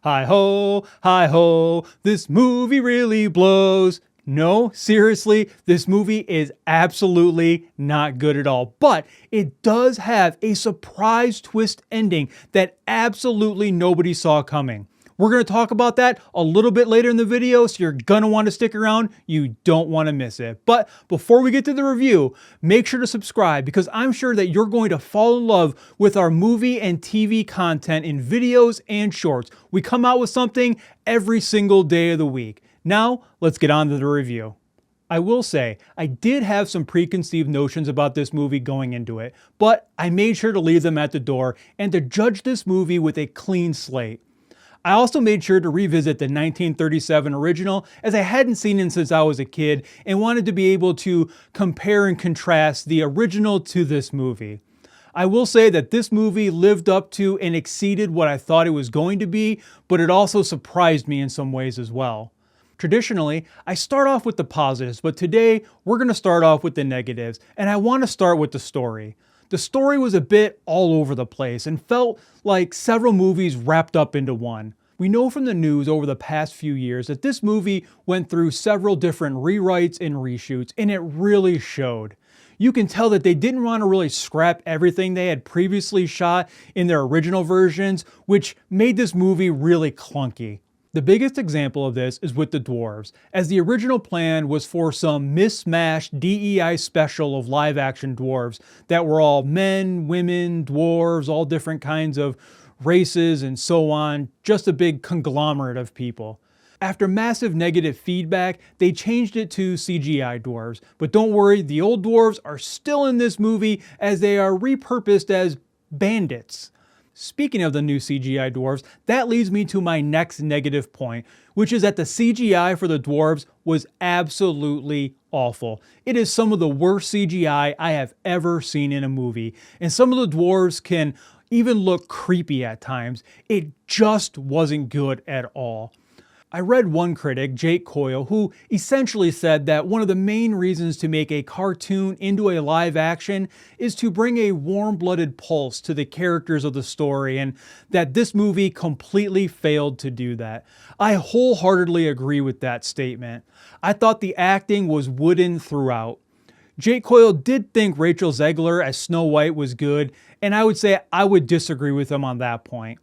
Hi ho, this movie really blows. No, seriously, this movie is absolutely not good at all. But it does have a surprise twist ending that absolutely nobody saw coming. We're going to talk about that a little bit later in the video, so you're going to want to stick around. You don't want to miss it. But before we get to the review, make sure to subscribe because I'm sure that you're going to fall in love with our movie and TV content in videos and shorts. We come out with something every single day of the week. Now, let's get on to the review. I will say, I did have some preconceived notions about this movie going into it, but I made sure to leave them at the door and to judge this movie with a clean slate. I also made sure to revisit the 1937 original as I hadn't seen it since I was a kid and wanted to be able to compare and contrast the original to this movie. I will say that this movie lived up to and exceeded what I thought it was going to be, but it also surprised me in some ways as well. Traditionally, I start off with the positives, but today we're going to start off with the negatives, and I want to start with the story. The story was a bit all over the place and felt like several movies wrapped up into one. We know from the news over the past few years that this movie went through several different rewrites and reshoots, and it really showed. You can tell that they didn't want to really scrap everything they had previously shot in their original versions, which made this movie really clunky. The biggest example of this is with the dwarves, as the original plan was for some mismatched DEI special of live-action dwarves that were all men, women, dwarves, all different kinds of races and so on, just a big conglomerate of people. After massive negative feedback, they changed it to CGI dwarves, but don't worry, the old dwarves are still in this movie as they are repurposed as bandits. Speaking of the new CGI dwarves, that leads me to my next negative point, which is that the CGI for the dwarves was absolutely awful. It is some of the worst CGI I have ever seen in a movie, and some of the dwarves can even look creepy at times. It just wasn't good at all. I read one critic, Jake Coyle, who essentially said that one of the main reasons to make a cartoon into a live action is to bring a warm-blooded pulse to the characters of the story, and that this movie completely failed to do that. I wholeheartedly agree with that statement. I thought the acting was wooden throughout. Jake Coyle did think Rachel Zegler as Snow White was good, and I would say I would disagree with him on that point.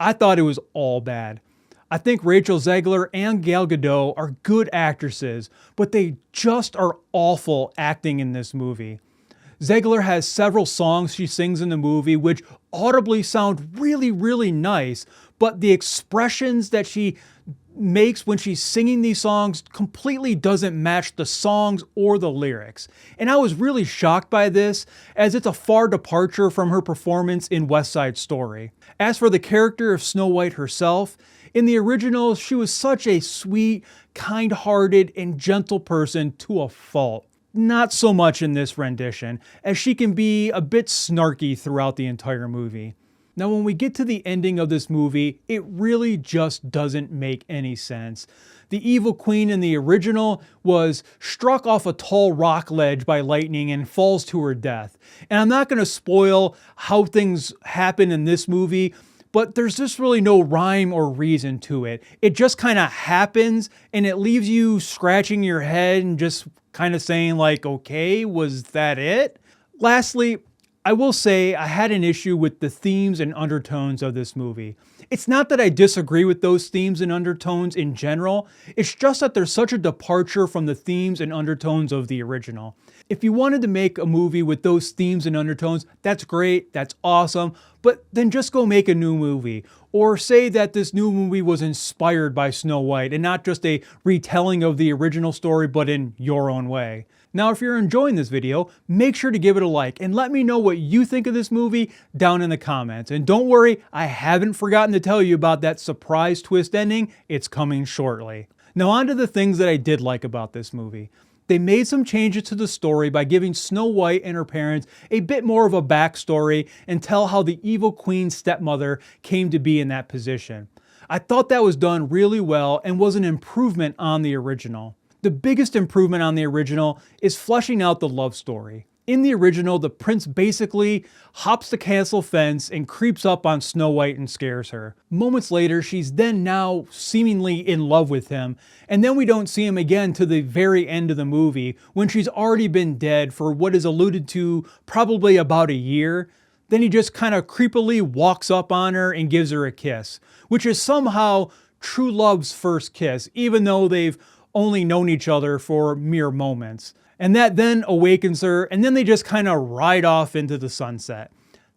I thought it was all bad. I think Rachel Zegler and Gal Gadot are good actresses, but they just are awful acting in this movie. Zegler has several songs she sings in the movie which audibly sound really nice, but the expressions that she makes when she's singing these songs completely doesn't match the songs or the lyrics. And I was really shocked by this, as it's a far departure from her performance in West Side Story. As for the character of Snow White herself, in the original, she was such a sweet, kind-hearted, and gentle person to a fault. Not so much in this rendition, as she can be a bit snarky throughout the entire movie. Now, when we get to the ending of this movie, it really just doesn't make any sense. The evil queen in the original was struck off a tall rock ledge by lightning and falls to her death. And I'm not going to spoil how things happen in this movie, but there's just really no rhyme or reason to it. It just kind of happens and it leaves you scratching your head and just kind of saying like, okay, was that it? Lastly, I will say I had an issue with the themes and undertones of this movie. It's not that I disagree with those themes and undertones in general, it's just that there's such a departure from the themes and undertones of the original. If you wanted to make a movie with those themes and undertones, that's great, that's awesome, but then just go make a new movie. Or say that this new movie was inspired by Snow White and not just a retelling of the original story, but in your own way. Now, if you're enjoying this video, make sure to give it a like and let me know what you think of this movie down in the comments. And don't worry, I haven't forgotten to tell you about that surprise twist ending. It's coming shortly. Now on to the things that I did like about this movie. They made some changes to the story by giving Snow White and her parents a bit more of a backstory and tell how the evil queen's stepmother came to be in that position. I thought that was done really well and was an improvement on the original. The biggest improvement on the original is fleshing out the love story. In the original, the prince basically hops the castle fence and creeps up on Snow White and scares her. Moments later, she's then now seemingly in love with him, and then we don't see him again to the very end of the movie when she's already been dead for what is alluded to probably about a year. Then he just kind of creepily walks up on her and gives her a kiss, which is somehow true love's first kiss, even though they've only known each other for mere moments. And that then awakens her, and then they just kind of ride off into the sunset.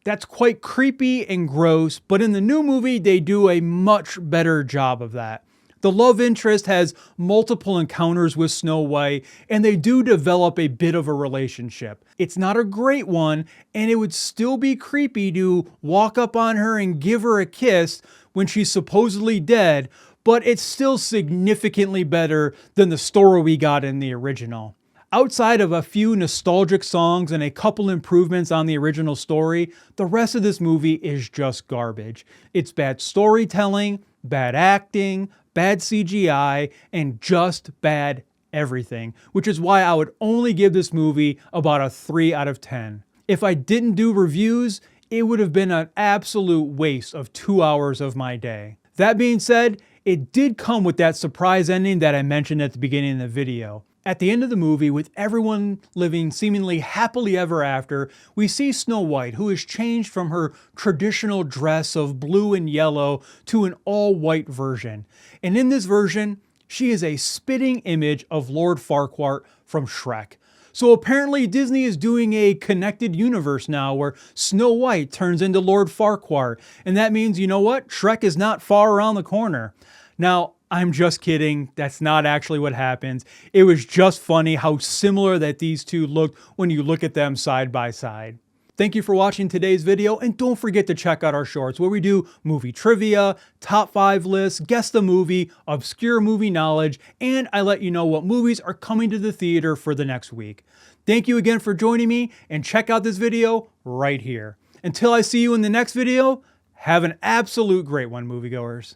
That's quite creepy and gross, but in the new movie, they do a much better job of that. The love interest has multiple encounters with Snow White, and they do develop a bit of a relationship. It's not a great one, and it would still be creepy to walk up on her and give her a kiss when she's supposedly dead, but it's still significantly better than the story we got in the original. Outside of a few nostalgic songs and a couple improvements on the original story, the rest of this movie is just garbage. It's bad storytelling, bad acting, bad CGI, and just bad everything, which is why I would only give this movie about a 3 out of 10. If I didn't do reviews, it would have been an absolute waste of 2 hours of my day. That being said, it did come with that surprise ending that I mentioned at the beginning of the video. At the end of the movie, with everyone living seemingly happily ever after, we see Snow White, who has changed from her traditional dress of blue and yellow to an all-white version. And in this version, she is a spitting image of Lord Farquaad from Shrek. So apparently Disney is doing a connected universe now where Snow White turns into Lord Farquaad. And that means, you know what? Shrek is not far around the corner. Now, I'm just kidding. That's not actually what happens. It was just funny how similar that these two looked when you look at them side by side. Thank you for watching today's video, and don't forget to check out our shorts where we do movie trivia, top 5 lists, guess the movie, obscure movie knowledge, and I let you know what movies are coming to the theater for the next week. Thank you again for joining me, and check out this video right here. Until I see you in the next video, have an absolute great one, moviegoers.